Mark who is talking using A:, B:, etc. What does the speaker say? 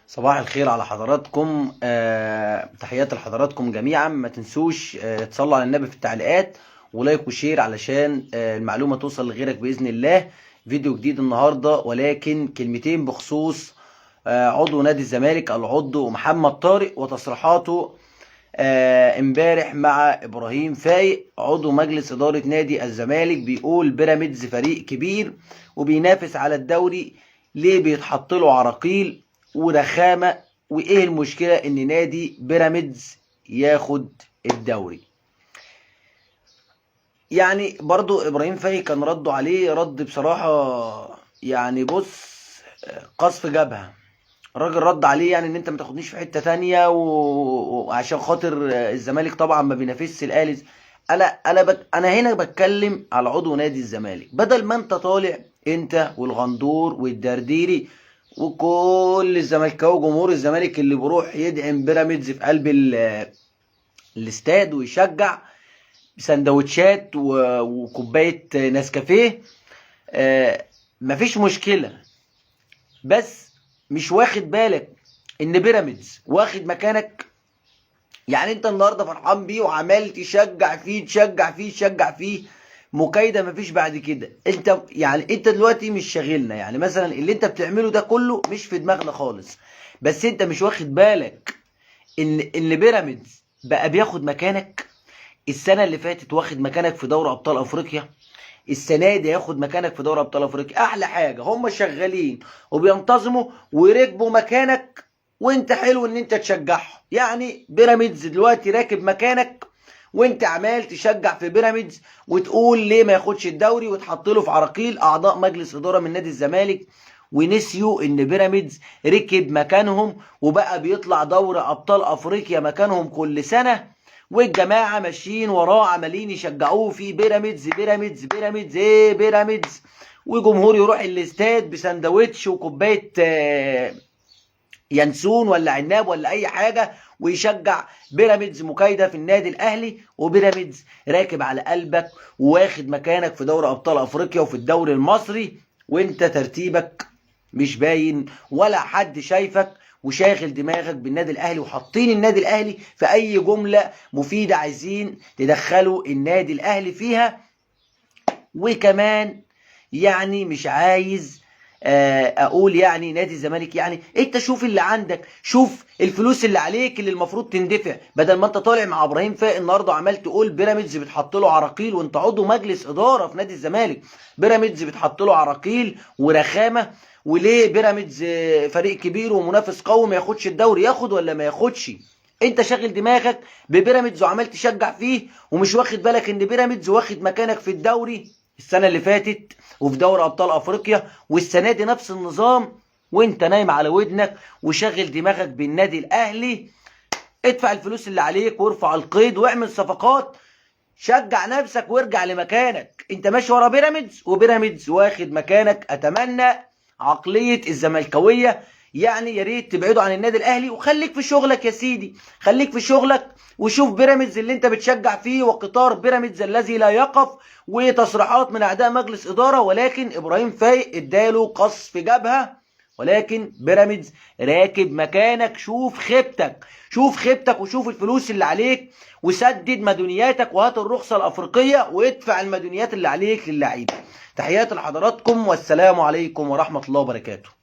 A: صباح الخير على حضراتكم. تحياتي لحضراتكم جميعا. ما تنسوش تصلوا على النبي في التعليقات ولايك وشير علشان المعلومة توصل لغيرك بإذن الله. فيديو جديد النهاردة، ولكن كلمتين بخصوص عضو نادي الزمالك العضو محمد طارق وتصريحاته امبارح مع ابراهيم فايق عضو مجلس اداره نادي الزمالك. بيقول بيراميدز فريق كبير وبينافس على الدوري، ليه بيتحط له عراقيل ورخامه؟ وايه المشكله ان نادي بيراميدز ياخد الدوري؟ يعني برضو ابراهيم فايق كان رده عليه رد بصراحه، يعني بص، قصف جبهه. الراجل رد عليه يعني ان انت ما تاخدنيش في حته تانية وعشان خاطر الزمالك طبعا ما بينافسش الاهلي. انا هنا بتكلم على عضو نادي الزمالك. بدل ما انت طالع انت والغندور والدرديري وكل الزمالكاوي جمهور الزمالك اللي بيروح يدعم بيراميدز في قلب الاستاد ويشجع سندوتشات وكوبايه نسكافيه، مفيش مشكله. بس مش واخد بالك ان بيراميدز واخد مكانك؟ يعني انت النهارده فرحان بيه وعمال تشجع فيه تشجع فيه تشجع فيه، مكايده مفيش بعد كده. انت دلوقتي مش شاغلنا، يعني مثلا اللي انت بتعمله ده كله مش في دماغنا خالص. بس انت مش واخد بالك ان بيراميدز بقى بياخد مكانك. السنه اللي فاتت واخد مكانك في دوري ابطال افريقيا، السنه دي هياخد مكانك في دوري ابطال افريقيا. احلى حاجه هم شغالين وبينتظموا وركبوا مكانك، وانت حلو ان انت تشجعهم. يعني بيراميدز دلوقتي راكب مكانك وانت عمال تشجع في بيراميدز وتقول ليه ما ياخدش الدوري، وتحط له في عراقيل اعضاء مجلس اداره من نادي الزمالك، ونسيوا ان بيراميدز ركب مكانهم وبقى بيطلع دوري ابطال افريقيا مكانهم كل سنه، والجماعه ماشيين وراه عمالين يشجعوه في بيراميدز بيراميدز بيراميدز ايه بيراميدز. وجمهور يروح الاستاد بسندوتش وكوبايه ينسون ولا عناب ولا اي حاجه ويشجع بيراميدز مكايده في النادي الاهلي. وبيراميدز راكب على قلبك وواخد مكانك في دوري ابطال افريقيا وفي الدوري المصري، وانت ترتيبك مش باين ولا حد شايفك، وشاغل دماغك بالنادي الاهلي، وحاطين النادي الاهلي في اي جمله مفيده عايزين تدخلوا النادي الاهلي فيها. وكمان يعني مش عايز اقول يعني نادي الزمالك، يعني انت شوف اللي عندك، شوف الفلوس اللي عليك اللي المفروض تندفع، بدل ما انت طالع مع ابراهيم فايق النهارده عمال تقول بيراميدز بتحط له عراقيل، وانت عضو مجلس اداره في نادي الزمالك. بيراميدز بتحط له عراقيل ورخامه، وليه بيراميدز فريق كبير ومنافس قوي ما ياخدش الدوري؟ ياخد ولا ما ياخدش؟ انت شاغل دماغك ببيراميدز وعمال تشجع فيه، ومش واخد بالك ان بيراميدز واخد مكانك في الدوري السنه اللي فاتت وفي دوري ابطال افريقيا، والسنه دي نفس النظام، وانت نايم على ودنك وشاغل دماغك بالنادي الاهلي. ادفع الفلوس اللي عليك وارفع القيد واعمل صفقات، شجع نفسك وارجع لمكانك. انت ماشي ورا بيراميدز وبيراميدز واخد مكانك. اتمنى عقليه الزملكاويه يعني يا ريت تبعدوا عن النادي الاهلي وخليك في شغلك يا سيدي، خليك في شغلك وشوف بيراميدز اللي انت بتشجع فيه وقطار بيراميدز الذي لا يقف، وتصريحات من اعداء مجلس اداره. ولكن ابراهيم فايق اداله قصف جبهه، ولكن بيراميدز راكب مكانك. شوف خيبتك، شوف خيبتك، وشوف الفلوس اللي عليك، وسدد مديونياتك وهات الرخصه الافريقيه وادفع المديونيات اللي عليك للعيبه. تحياتي لحضراتكم والسلام عليكم ورحمه الله وبركاته.